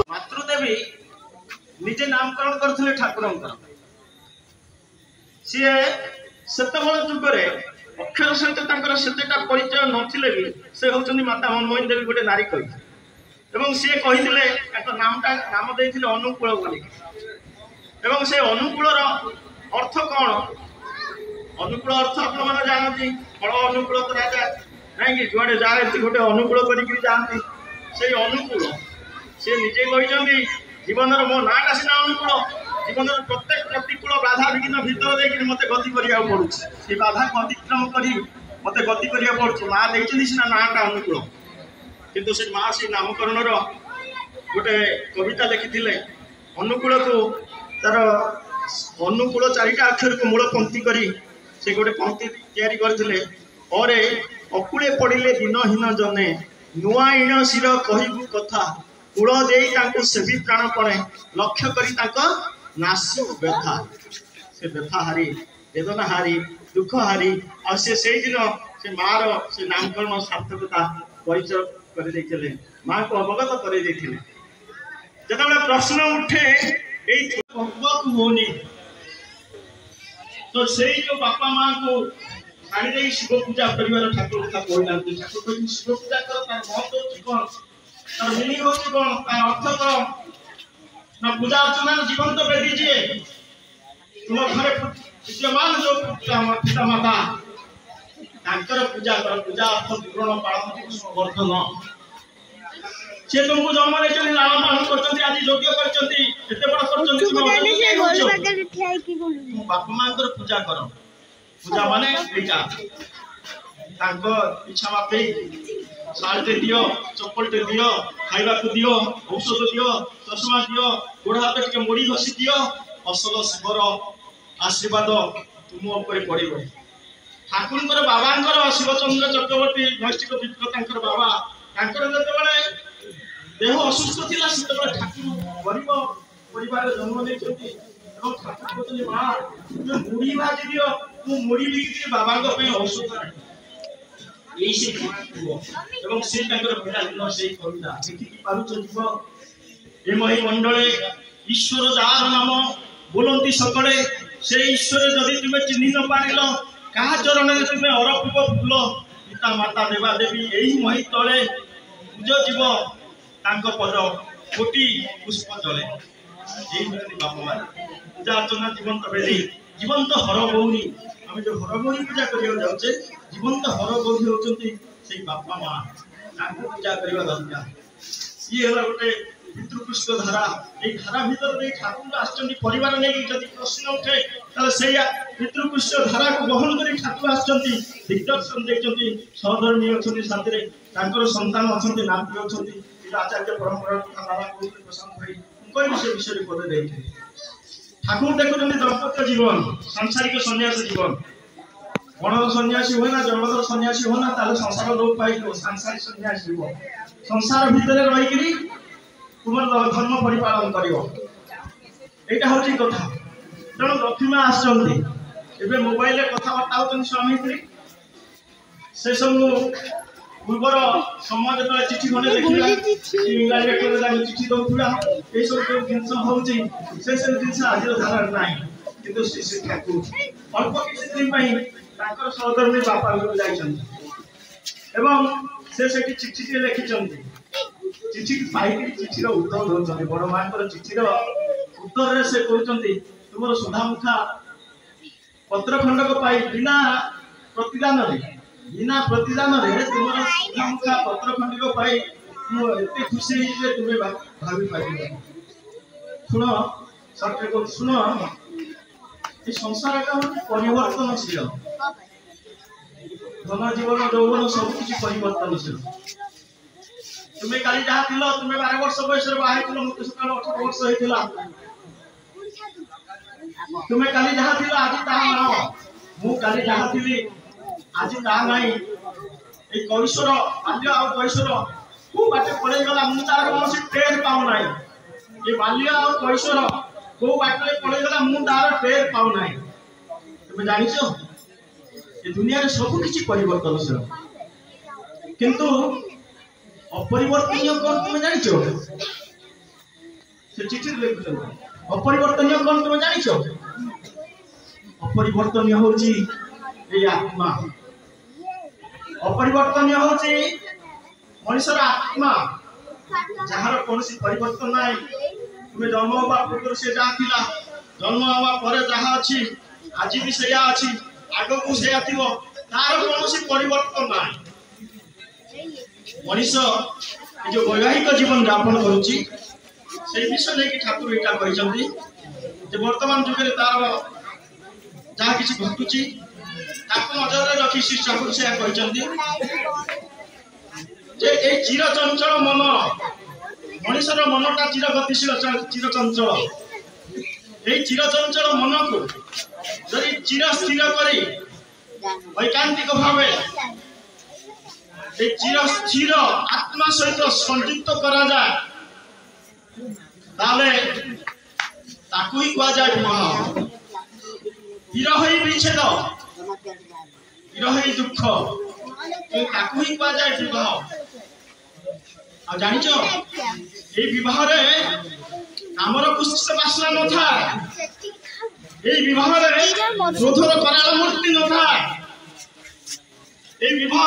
मातृदेवी निजे नामकरण करथिले ठाकुरंकर सी सेतबेल जुगरे अक्षर सहित सेतेटा परिचय नथिले भी से होचंदी माता मनमोहन देवी गोटे नारी कही एवं सी कही नामटा नाम देथिले अनुकूल बोली एवं से अनुकूलर अर्थ कौन अनुकूल अर्थ आपण माने जानती फल अनुकूल तो राजा नहीं कि जुआड़े जाए गोटे अनुकूल करके जाती से अनुकूल से निजे कही जीवन मो नाटा सीना अनुकूल जीवन प्रत्येक प्रतिकूल बाधा विघ्न भितर देकर मत गति करा पड़े बाधा को अतिक्रम कर मत गति करा पड़े माँ देखते सीना नाटा अनुकूल किंतु से माँ से नामकरण गोटे कविता लिखी अनुकूल को तार अनुकूल चारिटा अक्षर को मूल पंक्ति करी से गोटे पंक्ति तैयारी करथिले और अकूले पड़िले दिनहीन जने नुआ इण शिर कहबू कथा कूल दे सेवी प्राणपणे लक्ष्य करी नासु व्यथा से व्यथा हारी वेदना हारी दुख हारी आ से दिन से मार से नामकरण सार्थकता परिचय कर माँ को अवगत कर जो प्रश्न उठे होनी तो से जो बापा माँ को छाड़ी दे शिव पूजा कर ठाकुर कथा कहना ठाकुर शिव पूजा कर महत्व कौन तार मिनिंग हो कौन तार अर्थ कौन ना पूजा अर्चना जीवन तो बेदी जी तुम घरे विद्यमान जो पिता माता पूजा कर पूजा अर्थ विवरण पालन वर्धन से तुमको जन्म लालन पालन कर आज योग्य कर बापा माँ पूजा कर पूजा माने इच्छा मापे साड़े दियो चप्पलटे दियो खाइबा को दियो औषध दियो चश्मा दियो गोड़ हाथ टे मुड़ी घसी दियो असल शिवर आशीर्वाद तुम ऊपर पड़ो ठाकुर बाबा शिवचंद्र चक्रवर्ती नैष्ठिक विप्र बाबा जो देह असुस्थ थिला ठाकुर गरीब परिवार जन्म नहीं ठाकुर माँ जो मुड़ी भाजी दियो तू मुड़ी बिकी बाबा औषध से मंडले ईश्वर जार नाम बोलती सकले से ईश्वर जदि तुम्हें चिन्ह न पारिल क्या चरण में तुम्हें अरपूप फूल पिता माता देवा देवी यही मही तले पूज जीव पद कोटी पुष्प जले बापा माँ पूजा अर्चना जीवंत बेली जीवंत हर गौरी आम जो हर गौरी पूजा करने जाऊे जीवंत हर गौरी होती से बापा माँ पूजा करने दरकार सी है गोटे पितृपुष्प धारा ये धारा भीतर ठाकुर आसुच्च परिवार नहीं जब प्रश्न उठे से पितृपुष्प धारा को बहन कर ठाकुर आसुच्च देखते सहधर्मी अच्छा साथी संतान अच्छा नाती अच्छा आचार्य परंपरा प्रशांत भाई से विषय पदे ठाकुर देखुं दंपत्य जीवन सांसारिक सन्यास जीवन गणर सन्यासी हुए ना जगतर सन्यासी हो ना संसार लोप पाई सांसारिक सन्यासी हो संसार भितर रही तुम धर्म परिपालन कर यहाँ हूँ कथा तेणु लक्ष्मी माँ आसते मोबाइल कथबार्ता होती स्वामी स्त्री से सब पूर्वर समाज जो चिठी खंडे देखा इंग्राजी चिठी दौला ये सब जो जिन हूँ से सब जिन आज धारा ना कि श्री ठाकुर अल्प किसी दिन सहधर्मी बापा से चिठी लिखिं चिठी पाई चिठीर उत्तर दौरान बड़ माँ चिठीर उत्तर से कहते तुम सुधामुखा पत्र खंडक पाई बिना प्रतिदान तुम सुधामुखा पत्र खंडक पाई एत खुशी तुम्हें भावी पार शुण सर शुण ये संसार का परिवर्तनशील धन जीवन यौवन सबकि परिवर्तनशील तुम्हें काली जहाँ तुम्हें 12 वर्ष बयस बाहर मत सका 18 वर्ष होता तुम्हें काली जहाँ आज ता मु काली जहाँ थी आज ता ना कैशोर बाल्य आ कैशोर कौ बाटे पड़े गला मुझे तार कौन टेर पाऊना ये बाल्य आ कैशोर कौ बाटे पड़े गला मुझे तार टेर पाऊना तुम्हें जानिच ये दुनिया सब किसी परिवर्तनशील किंतु अपरिवर्तनीय कौन तुम्हें जानिच से चिठी लिखुन अपरिवर्तनीय कौन तुम्हें जानिच अपरिवर्तनीय होची ये आत्मा अपरिवर्तनीय होची मनुष्यर आत्मा जहार कौन परिवर्तन ना तुम्हें जन्म हवा पूर्व से जहाँ थिला जन्म हवा पर जहाँ अच्छी आज भी से अच्छी आग को से तार कौन परिवर्तन ना मनीष जो वैवाहिक जीवन यापन करुच्ची से विषय लेकिन ठाकुर यहाँ कहते वर्तमान जुगे तार जहाँ किसी घटुची नजर रखी श्री ठाकुर से कहते चिर चंचल मन मनीषर मनटा चिर गतिशील चिर चंचल ये चिर चंचल मन को जदि चिर स्थिर कर वैकांतिक भाव चिर स्थिर आत्मा सहित संयुक्त करा जाए ताकू ही कह जाए विवाह विरह विच्छेद विरह दुख ताकू ही कह जाए विवाह आ जानिच ये विवाह रे आमर पुष्प बासना न था ये विवाह रे क्रोधर कराल मूर्ति न था ये विवाह